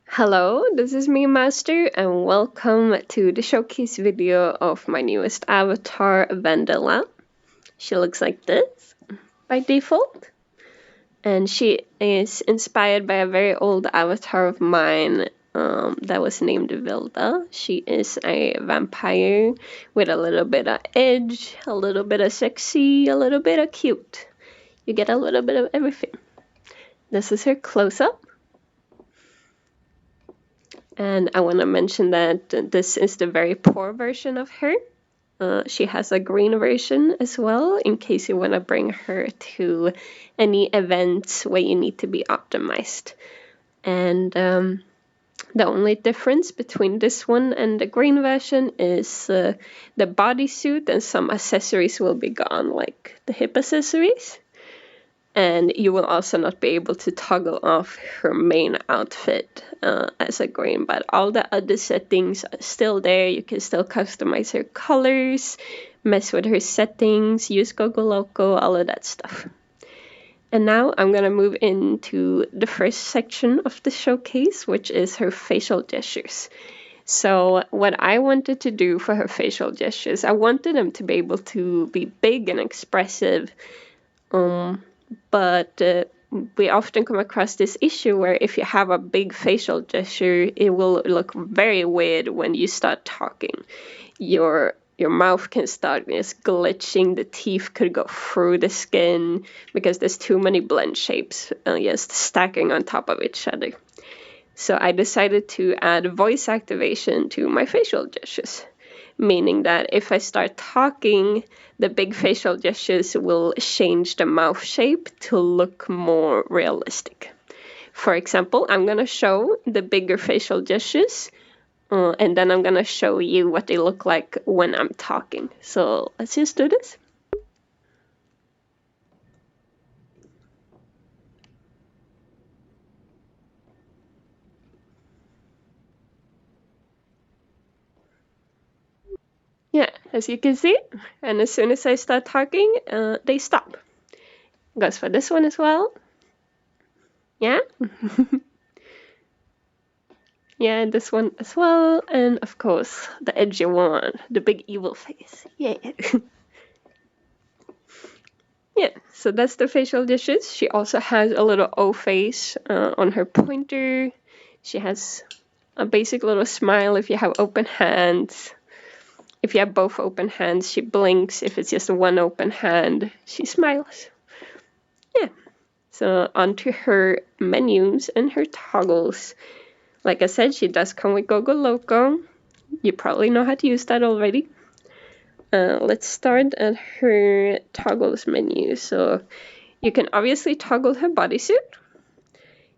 Hello, this is me, Master, and welcome to the showcase video of my newest avatar, Wendela. She looks like this by default, and she is inspired by a very old avatar of mine that was named Vilda. She is a vampire with a little bit of edge, a little bit of sexy, a little bit of cute. You get a little bit of everything. This is her close up. And I want to mention that this is the very poor version of her. She has a green version as well, in case you want to bring her to any events where you need to be optimized. And the only difference between this one and the green version is the bodysuit and some accessories will be gone, like the hip accessories. And you will also not be able to toggle off her main outfit as a green, but all the other settings are still there. You can still customize her colors, mess with her settings, use Gogo Loco, all of that stuff. And now I'm gonna move into the first section of the showcase, which is her facial gestures. So what I wanted to do for her facial gestures, I wanted them to be able to be big and expressive, but we often come across this issue where if you have a big facial gesture, it will look very weird when you start talking. Your mouth can start just glitching, the teeth could go through the skin because there's too many blend shapes just stacking on top of each other. So I decided to add voice activation to my facial gestures, meaning that if I start talking, the big facial gestures will change the mouth shape to look more realistic. For example, I'm going to show the bigger facial gestures, and then I'm going to show you what they look like when I'm talking. So let's just do this. Yeah, as you can see, and as soon as I start talking, they stop. Goes for this one as well. Yeah. Yeah, and this one as well, and of course, the edgy one, the big evil face. Yeah. Yeah, so that's the facial dishes. She also has a little O face on her pointer. She has a basic little smile if you have open hands. If you have both open hands, she blinks. If it's just one open hand, she smiles. Yeah. So onto her menus and her toggles. Like I said, she does come with Gogo Loco. You probably know how to use that already. Let's start at her toggles menu. So you can obviously toggle her bodysuit.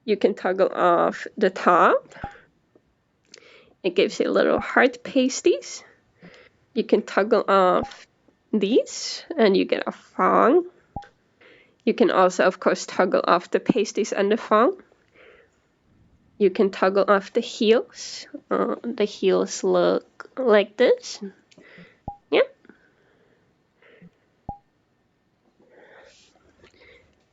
You can toggle off the top. It gives you little heart pasties. You can toggle off these and you get a thong. You can also, of course, toggle off the pasties and the thong. You can toggle off the heels. The heels look like this. Yeah.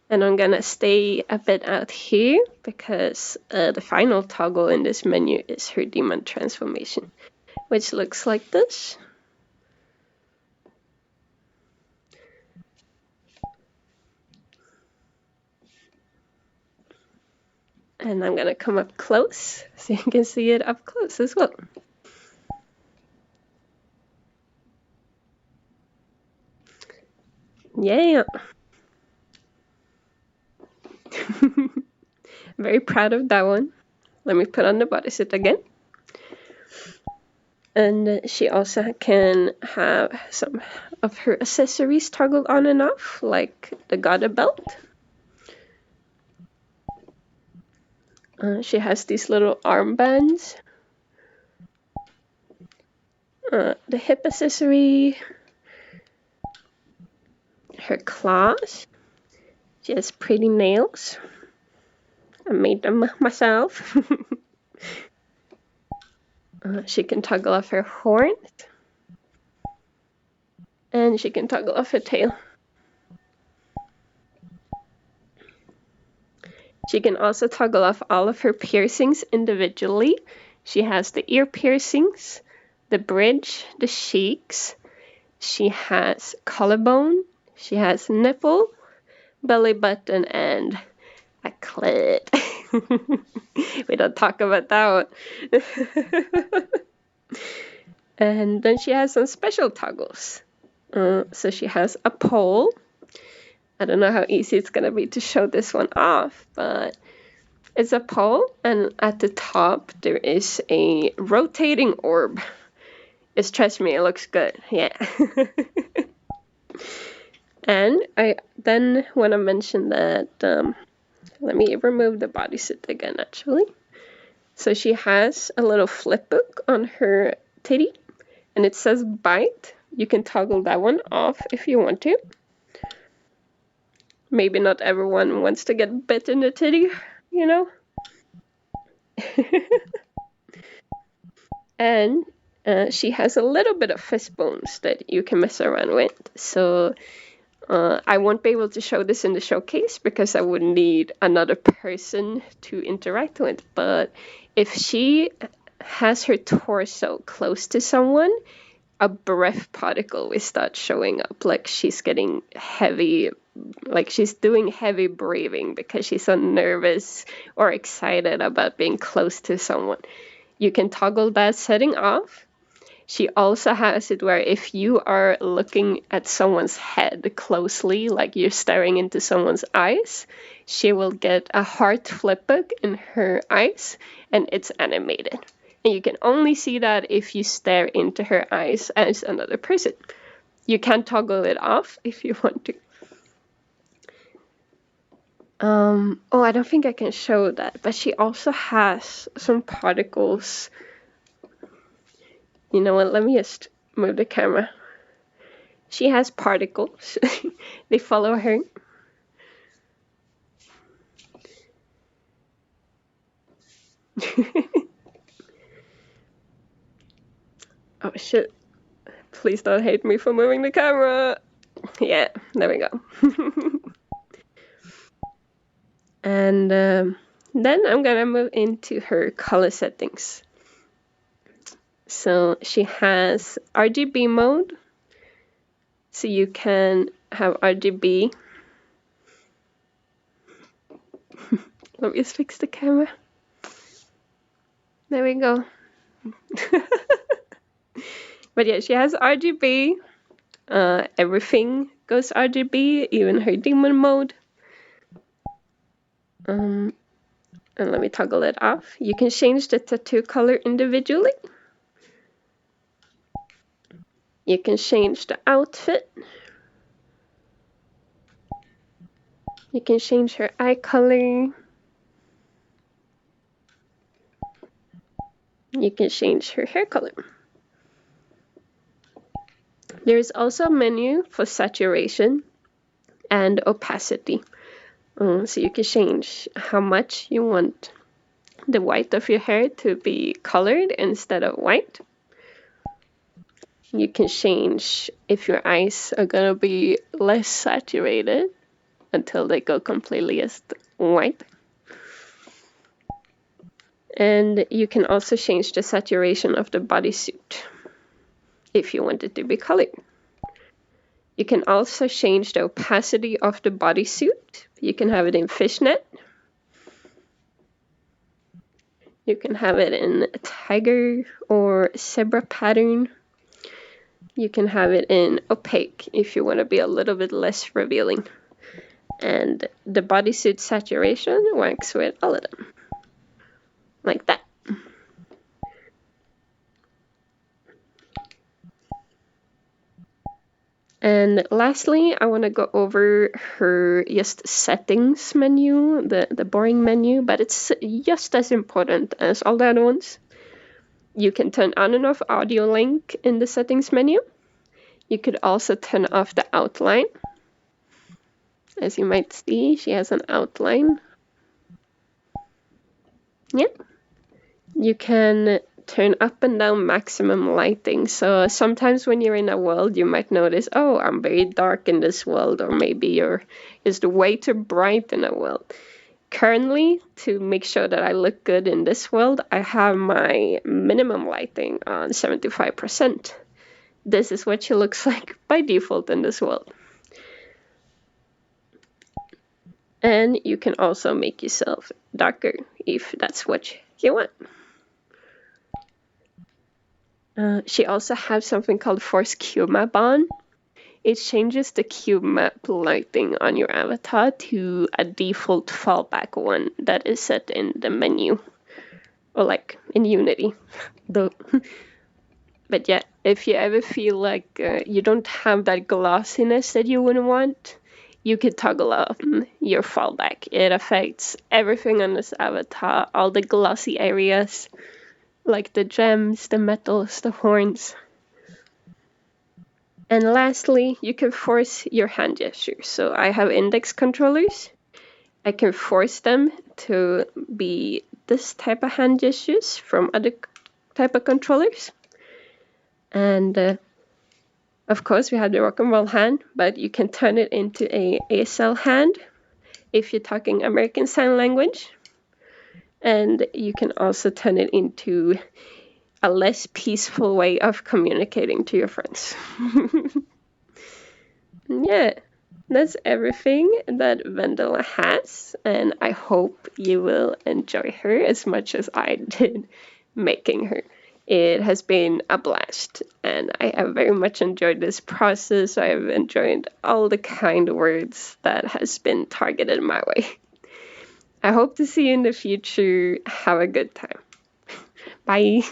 And I'm gonna stay a bit out here because the final toggle in this menu is her demon transformation, which looks like this. And I'm gonna come up close so you can see it up close as well. Yeah. Very proud of that one. Let me put on the bodysuit again. And she also can have some of her accessories toggled on and off, like the garter belt. She has these little armbands. The hip accessory. Her claws. She has pretty nails. I made them myself. She can toggle off her horn. And she can toggle off her tail. She can also toggle off all of her piercings individually. She has the ear piercings, the bridge, the cheeks. She has collarbone. She has nipple, belly button, and a clit. We don't talk about that one. And then she has some special toggles. So she has a pole. I don't know how easy it's gonna be to show this one off, but it's a pole, and at the top there is a rotating orb. It's, trust me, it looks good. Yeah. And I then want to mention that, let me remove the bodysuit again, actually. So she has a little flip book on her titty, and it says bite. You can toggle that one off if you want to. Maybe not everyone wants to get bit in the titty, you know? And she has a little bit of fist bones that you can mess around with. So I won't be able to show this in the showcase because I would need another person to interact with. But if she has her torso close to someone, a breath particle will start showing up, like she's getting heavy, like she's doing heavy breathing because she's so nervous or excited about being close to someone. You can toggle that setting off. She also has it where if you are looking at someone's head closely, like you're staring into someone's eyes, she will get a heart flip book in her eyes, and it's animated. And you can only see that if you stare into her eyes as another person. You can toggle it off if you want to. Oh, I don't think I can show that, but she also has some particles. You know what, let me just move the camera. She has particles. They follow her. Oh shit. Please don't hate me for moving the camera. Yeah, there we go. And then I'm gonna move into her color settings. So she has RGB mode. So you can have RGB. Let me just fix the camera. There we go. But yeah, she has RGB. Everything goes RGB, even her demon mode. And let me toggle it off. You can change the tattoo color individually. You can change the outfit. You can change her eye color. You can change her hair color. There's also a menu for saturation and opacity. So you can change how much you want the white of your hair to be colored instead of white. You can change if your eyes are gonna be less saturated until they go completely as white. And you can also change the saturation of the bodysuit if you want it to be colored. You can also change the opacity of the bodysuit. You can have it in fishnet. You can have it in a tiger or zebra pattern. You can have it in opaque if you want to be a little bit less revealing. And the bodysuit saturation works with all of them. Like that. And lastly, I want to go over her just settings menu, the boring menu, but it's just as important as all the other ones. You can turn on and off audio link in the settings menu. You could also turn off the outline. As you might see, she has an outline. Yeah. You can turn up and down maximum lighting. So sometimes when you're in a world, you might notice, oh, I'm very dark in this world, or maybe you're just way too bright in a world. Currently, to make sure that I look good in this world, I have my minimum lighting on 75%. This is what she looks like by default in this world. And you can also make yourself darker if that's what you want. She also has something called Force Cube Map on. It changes the cube map lighting on your avatar to a default fallback one that is set in the menu, or like in Unity. Though. But yeah, if you ever feel like you don't have that glossiness that you would want, you could toggle on your fallback. It affects everything on this avatar, all the glossy areas, like the gems, the metals, the horns. And lastly, you can force your hand gestures. So I have index controllers. I can force them to be this type of hand gestures from other type of controllers. And of course, we have the rock and roll hand, but you can turn it into a ASL hand if you're talking American Sign Language. And you can also turn it into a less peaceful way of communicating to your friends. Yeah, that's everything that Wendela has, and I hope you will enjoy her as much as I did making her. It has been a blast, and I have very much enjoyed this process. I have enjoyed all the kind words that has been targeted my way. I hope to see you in the future. Have a good time. Bye.